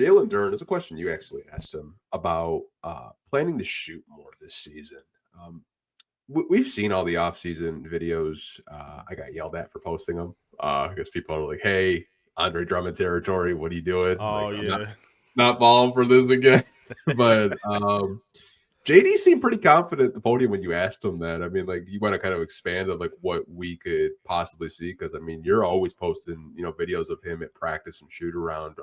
Jalen Duren, there's a question you actually asked him about planning to shoot more this season. Um, we've seen all the off-season videos. I got yelled at for posting them because people are like, "Hey, Andre Drummond territory, what are you doing?" I'm like, Oh I'm not yeah. not falling for this again. But JD seemed pretty confident at the podium when you asked him that. I mean, like, you want to kind of expand on like what we could possibly see because I mean, you're always posting, videos of him at practice and shoot around,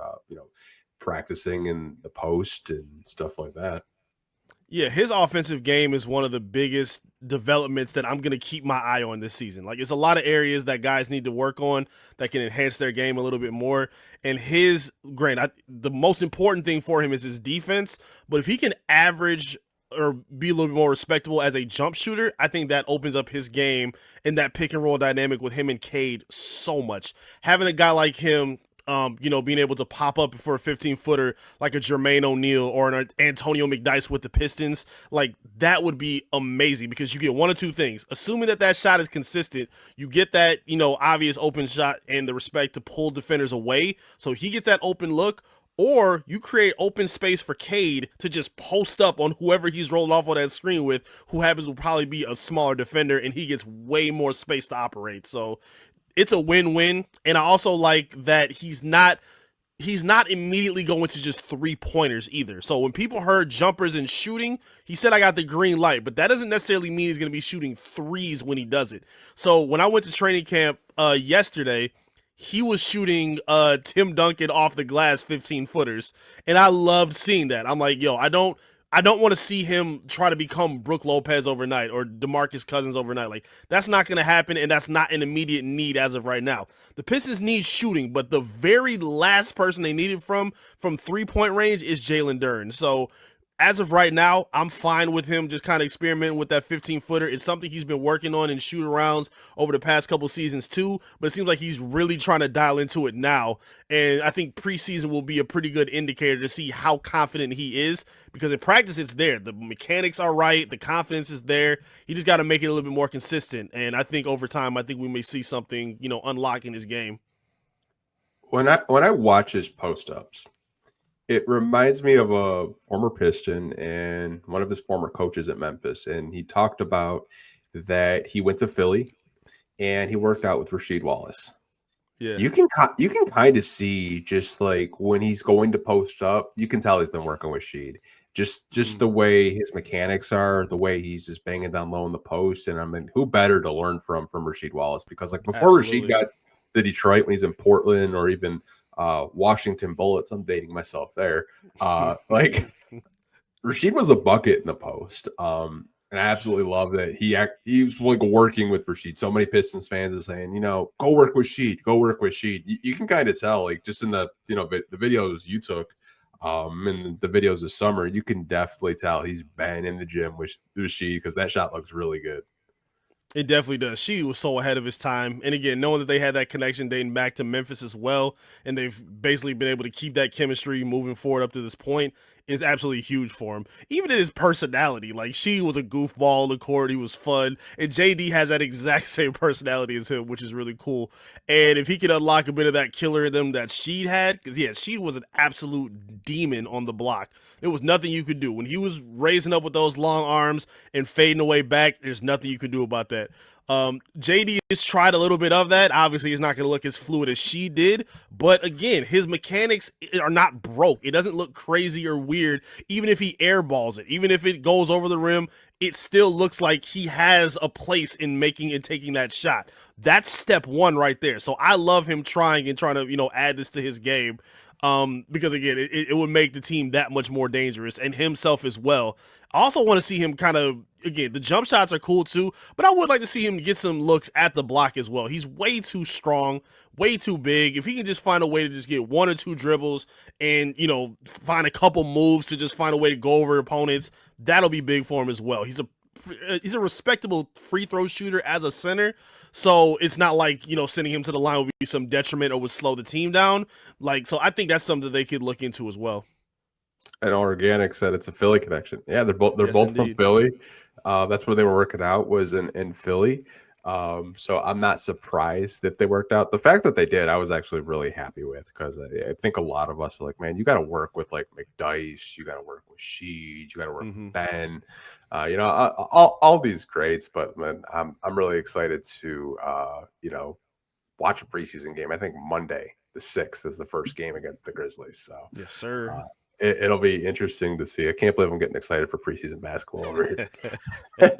practicing in the post and stuff like that. Yeah, his offensive game is one of the biggest developments that I'm going to keep my eye on this season. Like, it's a lot of areas that guys need to work on that can enhance their game a little bit more. And the most important thing for him is his defense. But if he can average or be a little bit more respectable as a jump shooter, I think that opens up his game and that pick and roll dynamic with him and Cade so much. Having a guy like him being able to pop up for a 15-footer like a Jermaine O'Neal or an Antonio McDyess with the Pistons, like that would be amazing because you get one of two things. Assuming that shot is consistent, you get that, obvious open shot and the respect to pull defenders away. So he gets that open look, or you create open space for Cade to just post up on whoever he's rolled off on that screen with, who happens to probably be a smaller defender, and he gets way more space to operate. So it's a win-win. And I also like that he's not immediately going to just 3-pointers either. So when people heard jumpers and shooting, he said I got the green light, but that doesn't necessarily mean he's going to be shooting threes when he does it. So when I went to training camp yesterday, he was shooting Tim Duncan off the glass 15-footers, and I loved seeing that. I'm like, yo, I don't want to see him try to become Brook Lopez overnight or DeMarcus Cousins overnight. Like, that's not going to happen, and that's not an immediate need as of right now. The Pistons need shooting, but the very last person they needed from 3-point range is Jalen Duren. So as of right now, I'm fine with him just kind of experimenting with that 15-footer. It's something he's been working on in shoot-arounds over the past couple seasons too, but it seems like he's really trying to dial into it now. And I think preseason will be a pretty good indicator to see how confident he is, because in practice it's there. The mechanics are right. The confidence is there. He just got to make it a little bit more consistent. And I think over time, I think we may see something, unlock in his game. When I watch his post ups, it reminds me of a former Piston and one of his former coaches at Memphis, and he talked about that he went to Philly and he worked out with Rasheed Wallace. Yeah, You can kind of see just like when he's going to post up, you can tell he's been working with Sheed. Just the way his mechanics are, the way he's just banging down low in the post, and I mean, who better to learn from Rasheed Wallace? Because like before Rasheed absolutely. got to Detroit when he's in Portland or even Washington Bullets, I'm dating myself there. Like Rasheed was a bucket in the post. And I absolutely love that he was like working with Rasheed. So many Pistons fans are saying, go work with Sheed, go work with Sheed. You can kind of tell, like just in the the videos you took, and the videos this summer, you can definitely tell he's been in the gym with Sheed because that shot looks really good. It definitely does. She was so ahead of his time. And again, knowing that they had that connection dating back to Memphis as well, and they've basically been able to keep that chemistry moving forward up to this point is absolutely huge for him. Even in his personality, like she was a goofball on the court, he was fun. And JD has that exact same personality as him, which is really cool. And if he could unlock a bit of that killer in them that Sheed had, because yeah, Sheed was an absolute demon on the block. There was nothing you could do. When he was raising up with those long arms and fading away back, there's nothing you could do about that. JD has tried a little bit of that. Obviously, he's not going to look as fluid as she did. But again, his mechanics are not broke. It doesn't look crazy or weird, even if he airballs it. Even if it goes over the rim, it still looks like he has a place in making and taking that shot. That's step one right there. So I love him trying to, add this to his game. Because again, it would make the team that much more dangerous and himself as well. I also want to see him kind of, again, the jump shots are cool too, but I would like to see him get some looks at the block as well. He's way too strong, way too big. If he can just find a way to just get one or two dribbles and, find a couple moves to just find a way to go over opponents, that'll be big for him as well. He's a respectable free throw shooter as a center. So it's not like, sending him to the line would be some detriment or would slow the team down. So I think that's something they could look into as well. And Organic said it's a Philly connection. Yeah, they're Yes, both from indeed. Philly. That's where they were working out was in Philly. So I'm not surprised that they worked out. The fact that they did, I was actually really happy with because I think a lot of us are like, man, you got to work with like McDice, you got to work with Sheed, you got to work Mm-hmm. with Ben, all these greats. But man, I'm really excited to watch a preseason game. I think Monday the 6th is the first game against the Grizzlies. So Yes, sir. it'll be interesting to see. I can't believe I'm getting excited for preseason basketball over here.